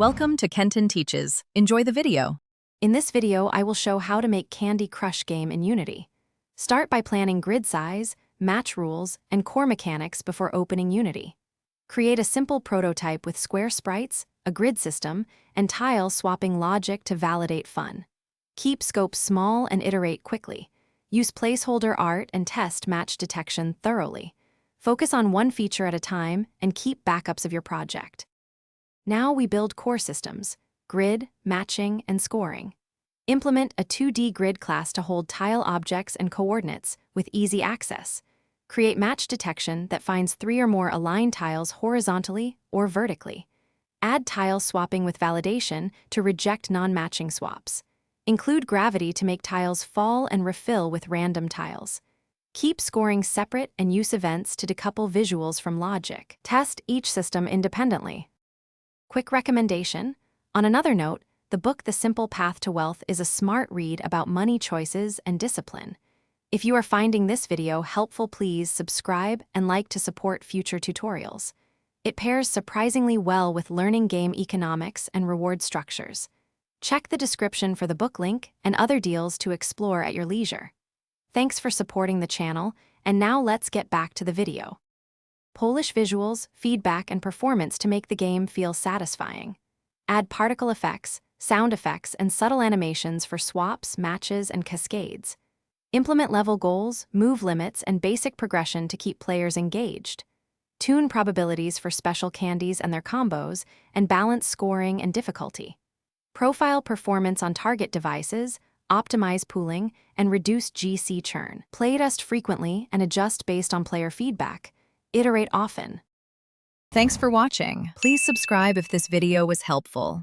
Welcome to Kenton Teaches. Enjoy the video. In this video, I will show how to make Candy Crush game in Unity. Start by planning grid size, match rules, and core mechanics before opening Unity. Create a simple prototype with square sprites, a grid system, and tile swapping logic to validate fun. Keep scope small and iterate quickly. Use placeholder art and test match detection thoroughly. Focus on one feature at a time and keep backups of your project. Now we build core systems: grid, matching, and scoring. Implement a 2D grid class to hold tile objects and coordinates with easy access. Create match detection that finds 3 or more aligned tiles horizontally or vertically. Add tile swapping with validation to reject non-matching swaps. Include gravity to make tiles fall and refill with random tiles. Keep scoring separate and use events to decouple visuals from logic. Test each system independently. Quick recommendation: on another note, the book The Simple Path to Wealth is a smart read about money choices and discipline. If you are finding this video helpful, please subscribe and like to support future tutorials. It pairs surprisingly well with learning game economics and reward structures. Check the description for the book link and other deals to explore at your leisure. Thanks for supporting the channel, and now let's get back to the video. Polish visuals, feedback, and performance to make the game feel satisfying. Add particle effects, sound effects, and subtle animations for swaps, matches, and cascades. Implement level goals, move limits, and basic progression to keep players engaged. Tune probabilities for special candies and their combos, and balance scoring and difficulty. Profile performance on target devices, optimize pooling, and reduce GC churn. Playtest frequently and adjust based on player feedback. Iterate often. Thanks for watching. Please subscribe if this video was helpful.